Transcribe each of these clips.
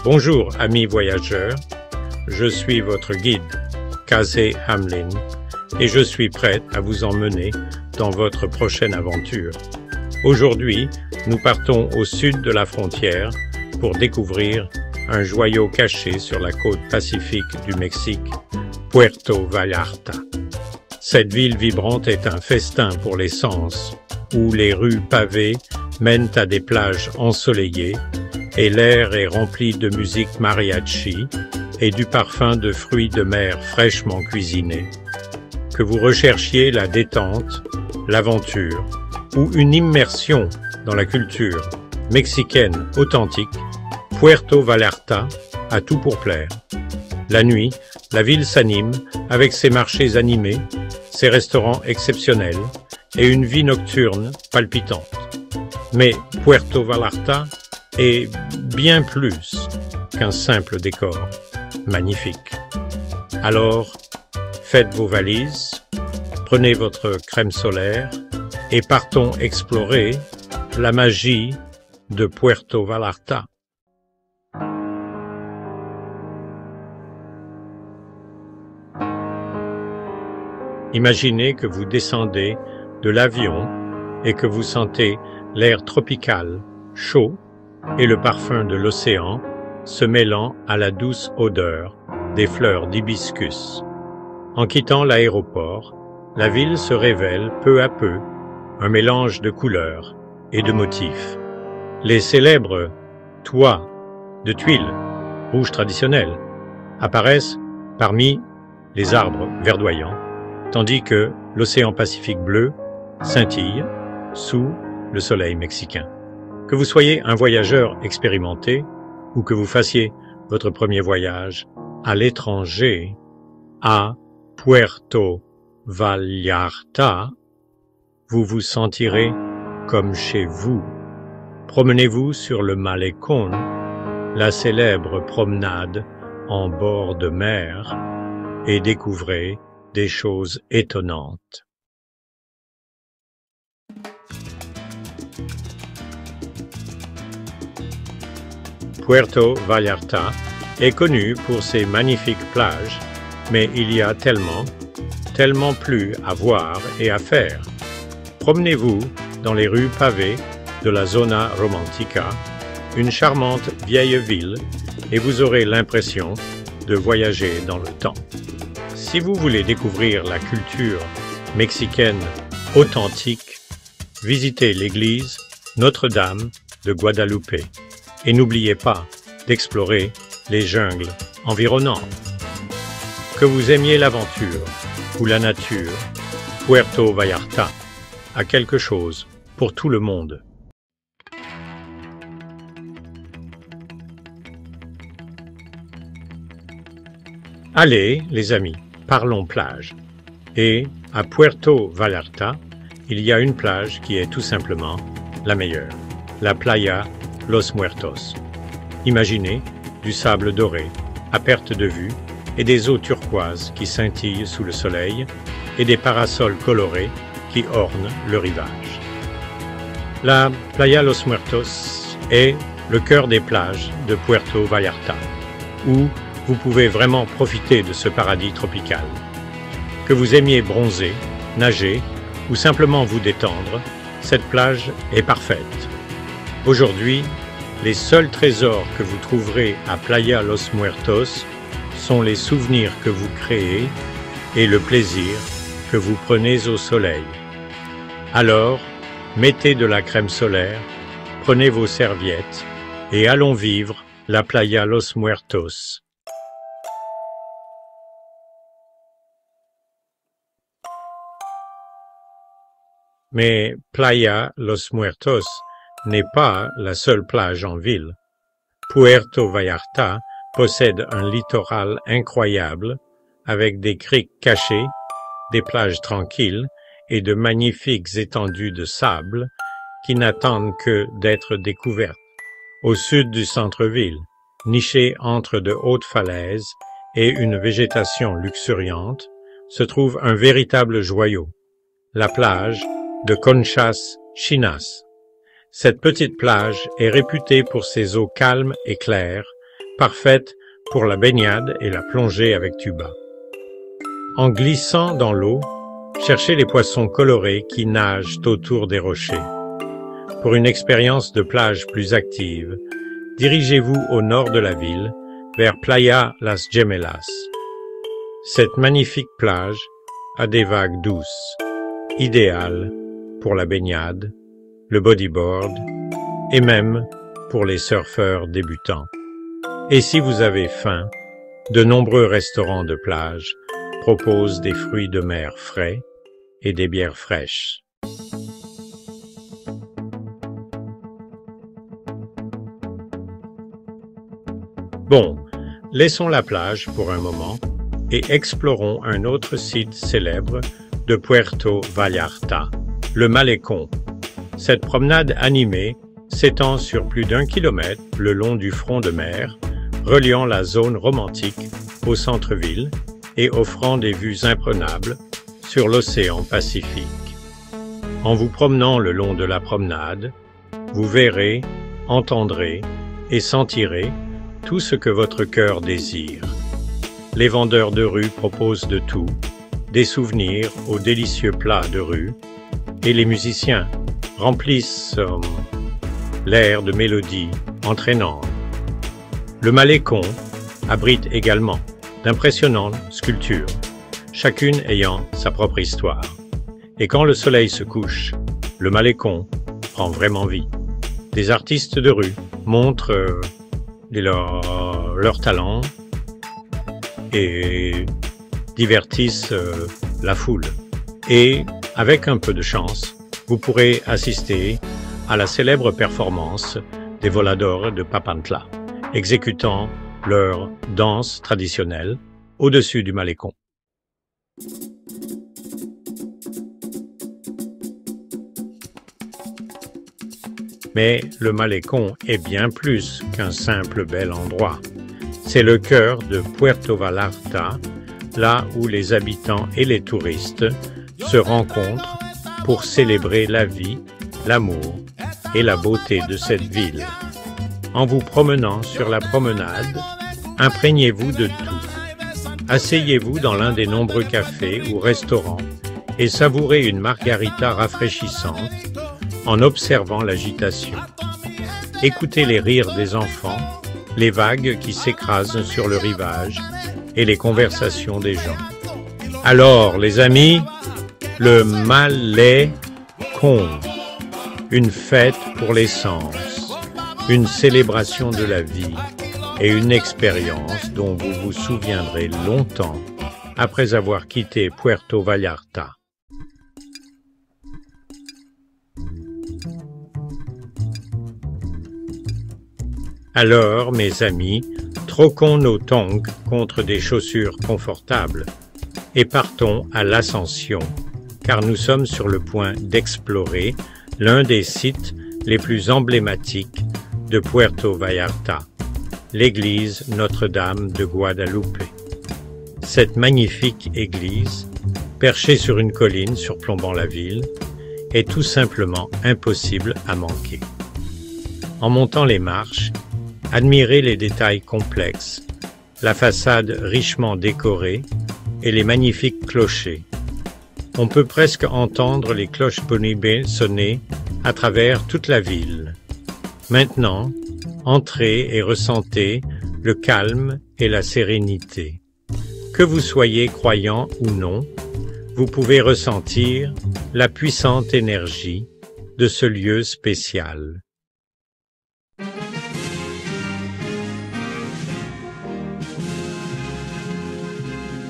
Bonjour amis voyageurs, je suis votre guide, Kazé Hamlin, et je suis prêt à vous emmener dans votre prochaine aventure. Aujourd'hui, nous partons au sud de la frontière pour découvrir un joyau caché sur la côte pacifique du Mexique, Puerto Vallarta. Cette ville vibrante est un festin pour les sens, où les rues pavées mènent à des plages ensoleillées et l'air est rempli de musique mariachi et du parfum de fruits de mer fraîchement cuisinés. Que vous recherchiez la détente, l'aventure ou une immersion dans la culture mexicaine authentique, Puerto Vallarta a tout pour plaire. La nuit, la ville s'anime avec ses marchés animés, ses restaurants exceptionnels et une vie nocturne palpitante. Mais Puerto Vallarta est bien plus qu'un simple décor magnifique. Alors, faites vos valises, prenez votre crème solaire et partons explorer la magie de Puerto Vallarta. Imaginez que vous descendez de l'avion et que vous sentez l'air tropical, chaud, et le parfum de l'océan se mêlant à la douce odeur des fleurs d'hibiscus. En quittant l'aéroport, la ville se révèle peu à peu un mélange de couleurs et de motifs. Les célèbres toits de tuiles rouges traditionnels apparaissent parmi les arbres verdoyants, tandis que l'océan Pacifique bleu scintille sous le soleil mexicain. Que vous soyez un voyageur expérimenté ou que vous fassiez votre premier voyage à l'étranger, à Puerto Vallarta, vous vous sentirez comme chez vous. Promenez-vous sur le Malecón, la célèbre promenade en bord de mer, et découvrez des choses étonnantes. Puerto Vallarta est connu pour ses magnifiques plages, mais il y a tellement plus à voir et à faire. Promenez-vous dans les rues pavées de la Zona Romantica, une charmante vieille ville, et vous aurez l'impression de voyager dans le temps. Si vous voulez découvrir la culture mexicaine authentique, visitez l'église Notre-Dame de Guadalupe. Et n'oubliez pas d'explorer les jungles environnantes. Que vous aimiez l'aventure ou la nature, Puerto Vallarta a quelque chose pour tout le monde. Allez, les amis, parlons plage. Et à Puerto Vallarta, il y a une plage qui est tout simplement la meilleure, la Playa Los Muertos. Imaginez du sable doré à perte de vue et des eaux turquoises qui scintillent sous le soleil et des parasols colorés qui ornent le rivage. La Playa Los Muertos est le cœur des plages de Puerto Vallarta, où vous pouvez vraiment profiter de ce paradis tropical. Que vous aimiez bronzer, nager ou simplement vous détendre, cette plage est parfaite. Aujourd'hui, les seuls trésors que vous trouverez à Playa Los Muertos sont les souvenirs que vous créez et le plaisir que vous prenez au soleil. Alors, mettez de la crème solaire, prenez vos serviettes et allons vivre la Playa Los Muertos. Mais Playa Los Muertos n'est pas la seule plage en ville. Puerto Vallarta possède un littoral incroyable avec des criques cachées, des plages tranquilles et de magnifiques étendues de sable qui n'attendent que d'être découvertes. Au sud du centre-ville, niché entre de hautes falaises et une végétation luxuriante, se trouve un véritable joyau, la plage de Conchas Chinas. Cette petite plage est réputée pour ses eaux calmes et claires, parfaite pour la baignade et la plongée avec tuba. En glissant dans l'eau, cherchez les poissons colorés qui nagent autour des rochers. Pour une expérience de plage plus active, dirigez-vous au nord de la ville, vers Playa Las Gemelas. Cette magnifique plage a des vagues douces, idéales pour la baignade, le bodyboard et même pour les surfeurs débutants. Et si vous avez faim, de nombreux restaurants de plage proposent des fruits de mer frais et des bières fraîches. Bon, laissons la plage pour un moment et explorons un autre site célèbre de Puerto Vallarta, le Malecón. Cette promenade animée s'étend sur plus d'1 kilomètre le long du front de mer, reliant la zone romantique au centre-ville et offrant des vues imprenables sur l'océan Pacifique. En vous promenant le long de la promenade, vous verrez, entendrez et sentirez tout ce que votre cœur désire. Les vendeurs de rue proposent de tout, des souvenirs aux délicieux plats de rue, et les musiciens remplissent l'air de mélodies entraînantes. Le Malecón abrite également d'impressionnantes sculptures, chacune ayant sa propre histoire. Et quand le soleil se couche, le Malecón prend vraiment vie. Des artistes de rue montrent leur talent et divertissent la foule. Et avec un peu de chance, vous pourrez assister à la célèbre performance des voladores de Papantla, exécutant leur danse traditionnelle au-dessus du Malecón. Mais le Malecón est bien plus qu'un simple bel endroit. C'est le cœur de Puerto Vallarta, là où les habitants et les touristes se rencontrent pour célébrer la vie, l'amour et la beauté de cette ville. En vous promenant sur la promenade, imprégnez-vous de tout. Asseyez-vous dans l'un des nombreux cafés ou restaurants et savourez une margarita rafraîchissante en observant l'agitation. Écoutez les rires des enfants, les vagues qui s'écrasent sur le rivage et les conversations des gens. Alors, les amis, le Malecón, une fête pour les sens, une célébration de la vie et une expérience dont vous vous souviendrez longtemps après avoir quitté Puerto Vallarta. Alors, mes amis, troquons nos tongs contre des chaussures confortables et partons à l'ascension, car nous sommes sur le point d'explorer l'un des sites les plus emblématiques de Puerto Vallarta, l'église Notre-Dame de Guadalupe. Cette magnifique église, perchée sur une colline surplombant la ville, est tout simplement impossible à manquer. En montant les marches, admirez les détails complexes, la façade richement décorée et les magnifiques clochers. On peut presque entendre les cloches bonibé sonner à travers toute la ville. Maintenant, entrez et ressentez le calme et la sérénité. Que vous soyez croyant ou non, vous pouvez ressentir la puissante énergie de ce lieu spécial.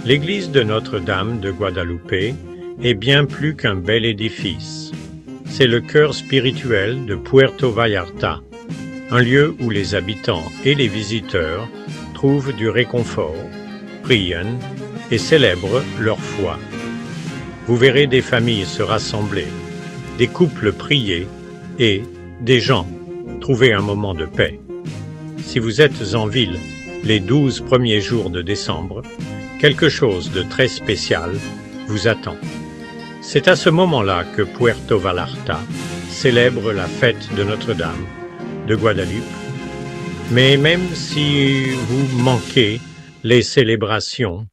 L'église de Notre-Dame de Guadalupe est bien plus qu'un bel édifice. C'est le cœur spirituel de Puerto Vallarta, un lieu où les habitants et les visiteurs trouvent du réconfort, prient et célèbrent leur foi. Vous verrez des familles se rassembler, des couples prier et des gens trouver un moment de paix. Si vous êtes en ville les 12 premiers jours de décembre, quelque chose de très spécial vous attend. C'est à ce moment-là que Puerto Vallarta célèbre la fête de Notre-Dame de Guadalupe Mais même si vous manquez les célébrations,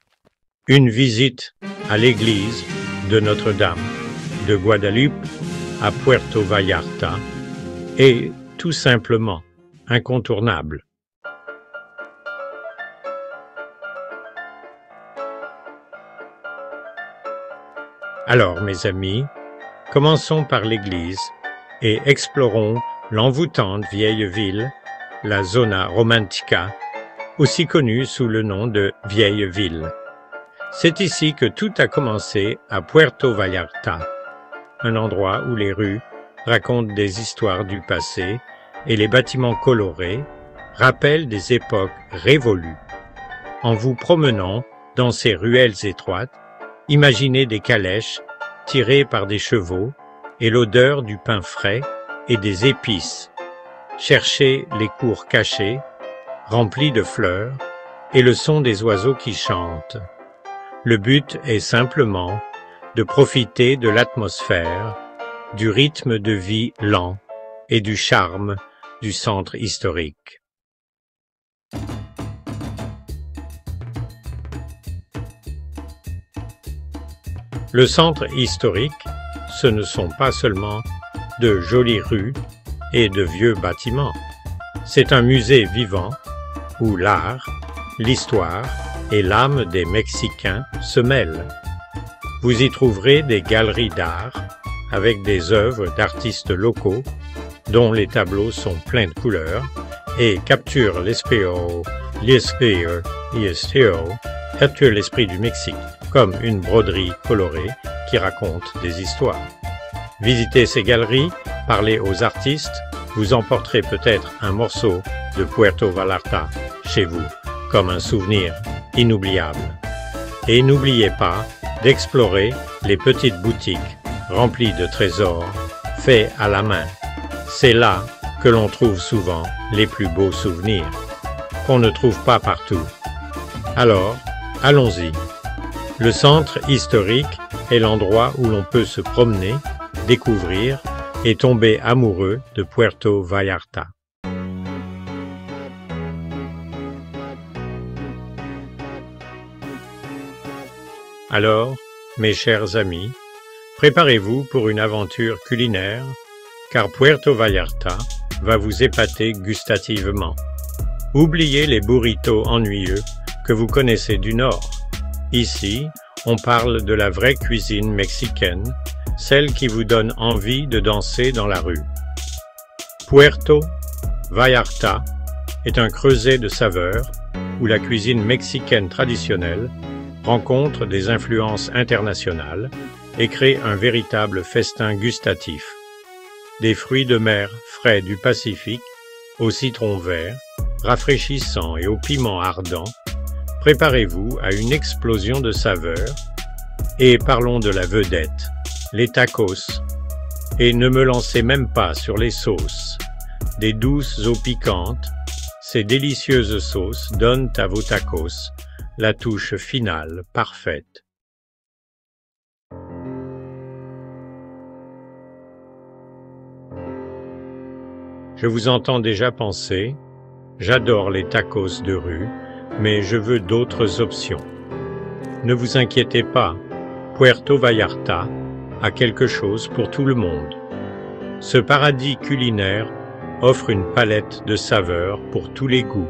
une visite à l'église de Notre-Dame de Guadeloupe à Puerto Vallarta est tout simplement incontournable. Alors, mes amis, commençons par l'église et explorons l'envoûtante vieille ville, la Zona Romantica, aussi connue sous le nom de Vieille Ville. C'est ici que tout a commencé à Puerto Vallarta, un endroit où les rues racontent des histoires du passé et les bâtiments colorés rappellent des époques révolues. En vous promenant dans ces ruelles étroites, imaginez des calèches tirées par des chevaux et l'odeur du pain frais et des épices. Cherchez les cours cachés, remplis de fleurs, et le son des oiseaux qui chantent. Le but est simplement de profiter de l'atmosphère, du rythme de vie lent et du charme du centre historique. Le centre historique, ce ne sont pas seulement de jolies rues et de vieux bâtiments. C'est un musée vivant où l'art, l'histoire et l'âme des Mexicains se mêlent. Vous y trouverez des galeries d'art avec des œuvres d'artistes locaux dont les tableaux sont pleins de couleurs et capturent l'esprit du Mexique, comme une broderie colorée qui raconte des histoires. Visitez ces galeries, parlez aux artistes, vous emporterez peut-être un morceau de Puerto Vallarta chez vous, comme un souvenir inoubliable. Et n'oubliez pas d'explorer les petites boutiques remplies de trésors faits à la main. C'est là que l'on trouve souvent les plus beaux souvenirs, qu'on ne trouve pas partout. Alors, allons-y. Le centre historique est l'endroit où l'on peut se promener, découvrir et tomber amoureux de Puerto Vallarta. Alors, mes chers amis, préparez-vous pour une aventure culinaire, car Puerto Vallarta va vous épater gustativement. Oubliez les burritos ennuyeux que vous connaissez du Nord. Ici, on parle de la vraie cuisine mexicaine, celle qui vous donne envie de danser dans la rue. Puerto Vallarta est un creuset de saveurs où la cuisine mexicaine traditionnelle rencontre des influences internationales et crée un véritable festin gustatif. Des fruits de mer frais du Pacifique, au citron vert, rafraîchissant et au piment ardent, préparez-vous à une explosion de saveurs et parlons de la vedette, les tacos. Et ne me lancez même pas sur les sauces. Des douces eaux piquantes, ces délicieuses sauces donnent à vos tacos la touche finale parfaite. Je vous entends déjà penser, j'adore les tacos de rue, mais je veux d'autres options. Ne vous inquiétez pas, Puerto Vallarta a quelque chose pour tout le monde. Ce paradis culinaire offre une palette de saveurs pour tous les goûts.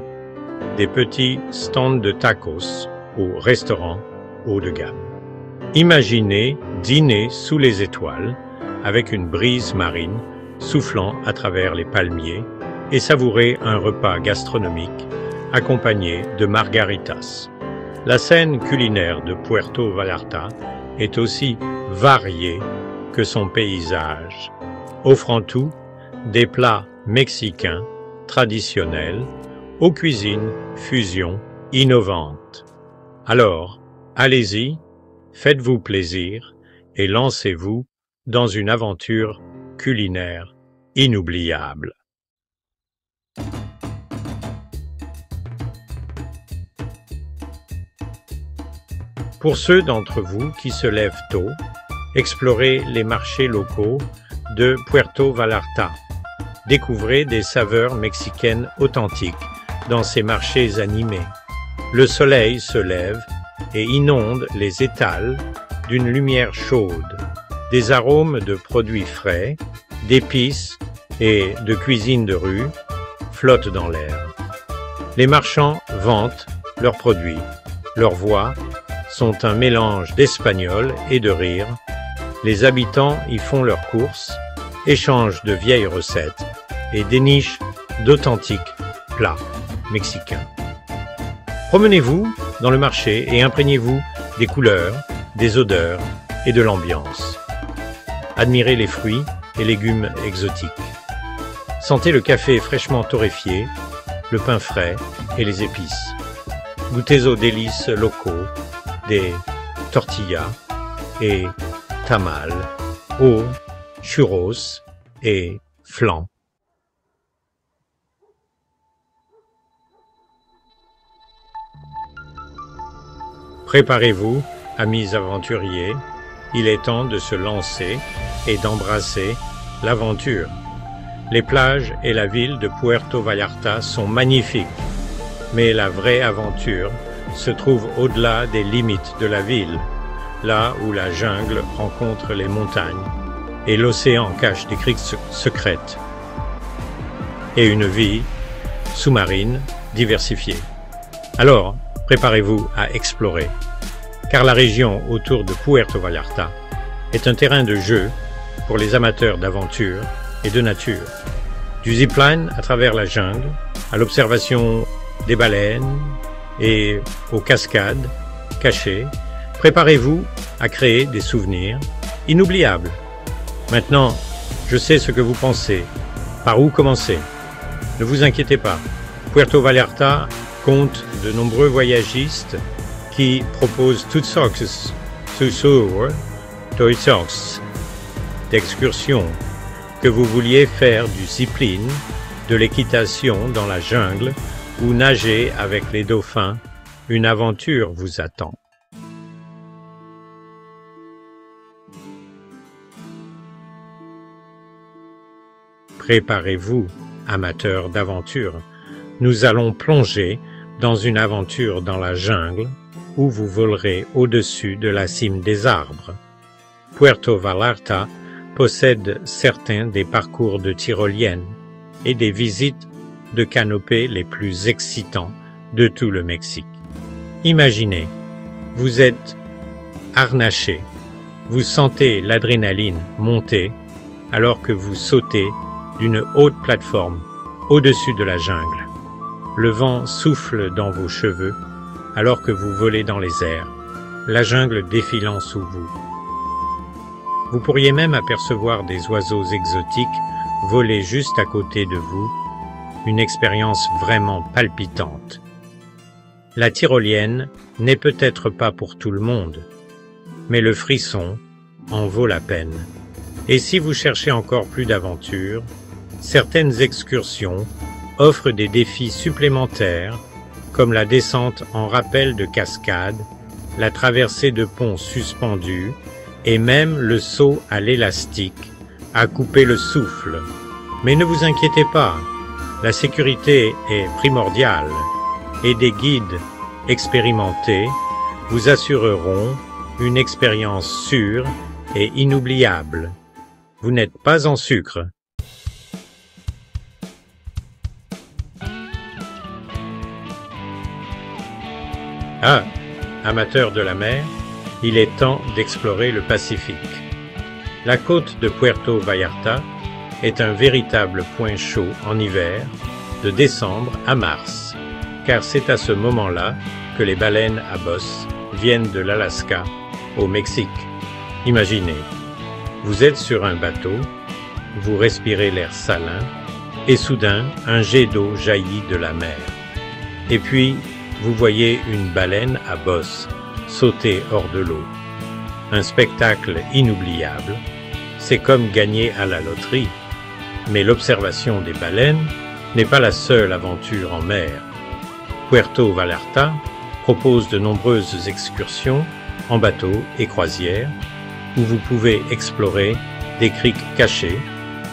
Des petits stands de tacos au restaurant haut de gamme. Imaginez dîner sous les étoiles avec une brise marine soufflant à travers les palmiers et savourer un repas gastronomique accompagné de margaritas. La scène culinaire de Puerto Vallarta est aussi variée que son paysage, offrant tout des plats mexicains traditionnels aux cuisines fusion innovantes. Alors, allez-y, faites-vous plaisir et lancez-vous dans une aventure culinaire inoubliable. Pour ceux d'entre vous qui se lèvent tôt, explorez les marchés locaux de Puerto Vallarta. Découvrez des saveurs mexicaines authentiques dans ces marchés animés. Le soleil se lève et inonde les étals d'une lumière chaude. Des arômes de produits frais, d'épices et de cuisine de rue flottent dans l'air. Les marchands vantent leurs produits. Leurs voix sont un mélange d'espagnol et de rire. Les habitants y font leurs courses, échangent de vieilles recettes et dénichent d'authentiques plats mexicains. Promenez-vous dans le marché et imprégnez-vous des couleurs, des odeurs et de l'ambiance. Admirez les fruits et légumes exotiques. Sentez le café fraîchement torréfié, le pain frais et les épices. Goûtez aux délices locaux des tortillas et tamales, aux churros et flans. Préparez-vous, amis aventuriers, il est temps de se lancer et d'embrasser l'aventure. Les plages et la ville de Puerto Vallarta sont magnifiques, mais la vraie aventure se trouve au-delà des limites de la ville, là où la jungle rencontre les montagnes et l'océan cache des criques secrètes et une vie sous-marine diversifiée. Alors, préparez-vous à explorer, car la région autour de Puerto Vallarta est un terrain de jeu pour les amateurs d'aventure et de nature. Du zipline à travers la jungle, à l'observation des baleines et aux cascades cachées, préparez-vous à créer des souvenirs inoubliables. Maintenant, je sais ce que vous pensez. Par où commencer? Ne vous inquiétez pas. Puerto Vallarta compte de nombreux voyagistes qui proposent toutes sortes d'excursions. Que vous vouliez faire du zipline, de l'équitation dans la jungle ou nager avec les dauphins, une aventure vous attend. Préparez-vous, amateurs d'aventure. Nous allons plonger dans une aventure dans la jungle où vous volerez au-dessus de la cime des arbres. Puerto Vallarta possède certains des parcours de tyroliennes et des visites de canopées les plus excitants de tout le Mexique. Imaginez, vous êtes harnaché, vous sentez l'adrénaline monter alors que vous sautez d'une haute plateforme au-dessus de la jungle. Le vent souffle dans vos cheveux alors que vous volez dans les airs, la jungle défilant sous vous. Vous pourriez même apercevoir des oiseaux exotiques voler juste à côté de vous, une expérience vraiment palpitante. La tyrolienne n'est peut-être pas pour tout le monde, mais le frisson en vaut la peine. Et si vous cherchez encore plus d'aventure, certaines excursions offrent des défis supplémentaires, comme la descente en rappel de cascade, la traversée de ponts suspendus, et même le saut à l'élastique, à couper le souffle. Mais ne vous inquiétez pas, la sécurité est primordiale et des guides expérimentés vous assureront une expérience sûre et inoubliable. Vous n'êtes pas en sucre. Ah, amateurs de la mer, il est temps d'explorer le Pacifique. La côte de Puerto Vallarta est un véritable point chaud en hiver, de décembre à mars, car c'est à ce moment-là que les baleines à bosse viennent de l'Alaska au Mexique. Imaginez, vous êtes sur un bateau, vous respirez l'air salin, et soudain un jet d'eau jaillit de la mer. Et puis, vous voyez une baleine à bosse sauter hors de l'eau. Un spectacle inoubliable, c'est comme gagner à la loterie. Mais l'observation des baleines n'est pas la seule aventure en mer. Puerto Vallarta propose de nombreuses excursions en bateau et croisière où vous pouvez explorer des criques cachées,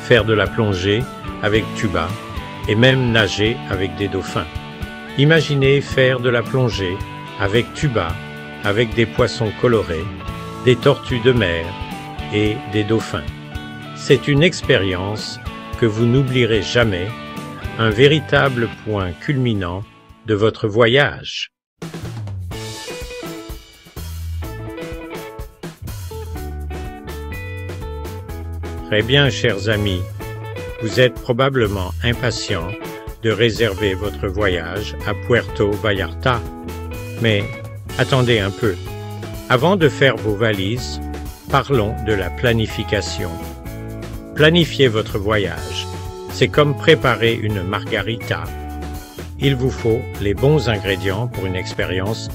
faire de la plongée avec tuba et même nager avec des dauphins. Imaginez faire de la plongée avec tuba, avec des poissons colorés, des tortues de mer et des dauphins. C'est une expérience que vous n'oublierez jamais, un véritable point culminant de votre voyage. Très bien, chers amis, vous êtes probablement impatients de réserver votre voyage à Puerto Vallarta. Mais attendez un peu. Avant de faire vos valises, parlons de la planification. Planifiez votre voyage. C'est comme préparer une margarita. Il vous faut les bons ingrédients pour une expérience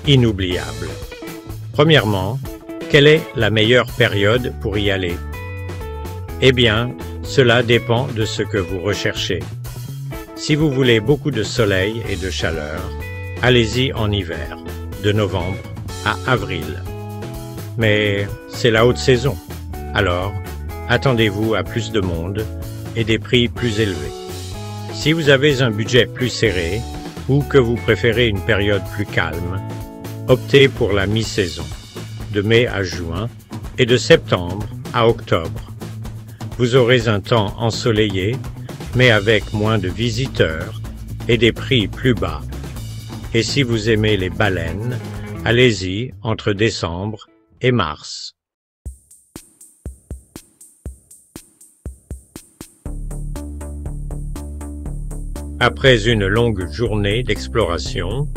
inoubliable. Premièrement, quelle est la meilleure période pour y aller? Eh bien, cela dépend de ce que vous recherchez. Si vous voulez beaucoup de soleil et de chaleur, allez-y en hiver, de novembre à avril. Mais c'est la haute saison, alors attendez-vous à plus de monde et des prix plus élevés. Si vous avez un budget plus serré ou que vous préférez une période plus calme, optez pour la mi-saison, de mai à juin et de septembre à octobre. Vous aurez un temps ensoleillé, mais avec moins de visiteurs et des prix plus bas. Et si vous aimez les baleines, allez-y entre décembre et mars. Après une longue journée d'exploration,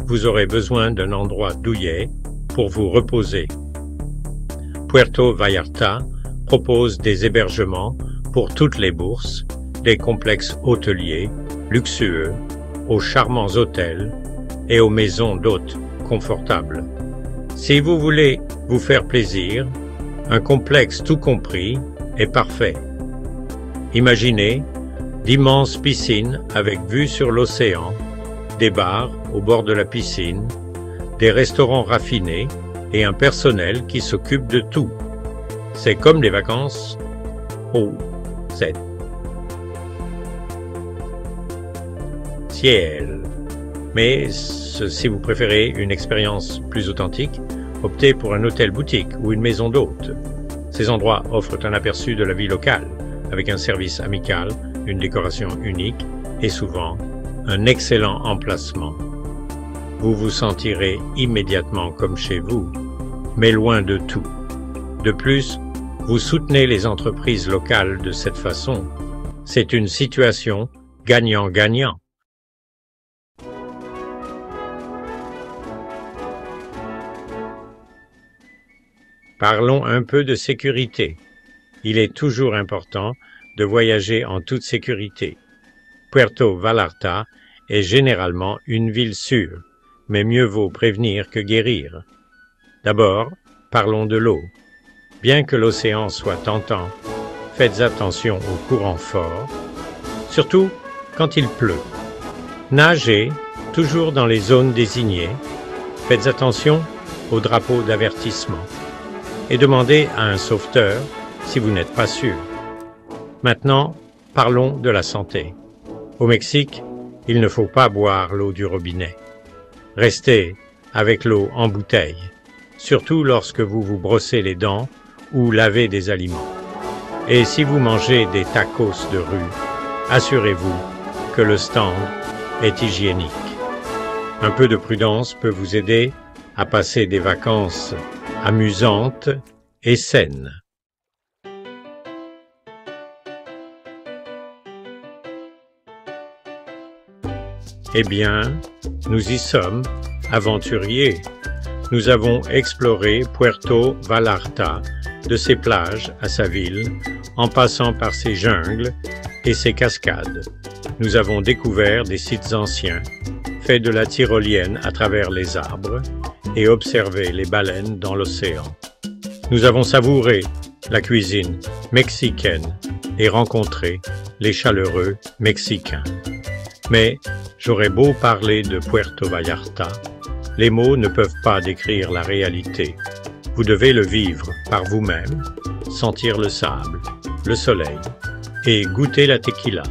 vous aurez besoin d'un endroit douillet pour vous reposer. Puerto Vallarta propose des hébergements pour toutes les bourses, des complexes hôteliers luxueux, aux charmants hôtels et aux maisons d'hôtes confortables. Si vous voulez vous faire plaisir, un complexe tout compris est parfait. Imaginez d'immenses piscines avec vue sur l'océan, des bars au bord de la piscine, des restaurants raffinés et un personnel qui s'occupe de tout. C'est comme des vacances au ciel. Mais si vous préférez une expérience plus authentique, optez pour un hôtel boutique ou une maison d'hôtes. Ces endroits offrent un aperçu de la vie locale, avec un service amical, une décoration unique et souvent un excellent emplacement. Vous vous sentirez immédiatement comme chez vous, mais loin de tout. De plus, vous soutenez les entreprises locales de cette façon. C'est une situation gagnant-gagnant. Parlons un peu de sécurité. Il est toujours important de voyager en toute sécurité. Puerto Vallarta est généralement une ville sûre, mais mieux vaut prévenir que guérir. D'abord, parlons de l'eau. Bien que l'océan soit tentant, faites attention aux courants forts, surtout quand il pleut. Nagez toujours dans les zones désignées. Faites attention aux drapeaux d'avertissement et demandez à un sauveteur si vous n'êtes pas sûr. Maintenant, parlons de la santé. Au Mexique, il ne faut pas boire l'eau du robinet. Restez avec l'eau en bouteille, surtout lorsque vous vous brossez les dents ou lavez des aliments. Et si vous mangez des tacos de rue, assurez-vous que le stand est hygiénique. Un peu de prudence peut vous aider à passer des vacances amusantes et saines. Eh bien, nous y sommes, aventuriers. Nous avons exploré Puerto Vallarta, de ses plages à sa ville, en passant par ses jungles et ses cascades. Nous avons découvert des sites anciens, fait de la tyrolienne à travers les arbres et observé les baleines dans l'océan. Nous avons savouré la cuisine mexicaine et rencontré les chaleureux Mexicains. Mais j'aurais beau parler de Puerto Vallarta, les mots ne peuvent pas décrire la réalité. Vous devez le vivre par vous-même, sentir le sable, le soleil et goûter la tequila.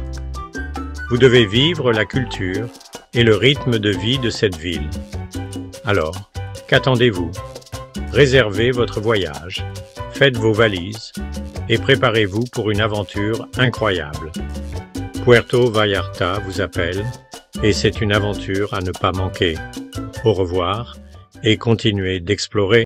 Vous devez vivre la culture et le rythme de vie de cette ville. Alors, qu'attendez-vous? Réservez votre voyage, faites vos valises et préparez-vous pour une aventure incroyable. Puerto Vallarta vous appelle et c'est une aventure à ne pas manquer. Au revoir et continuez d'explorer.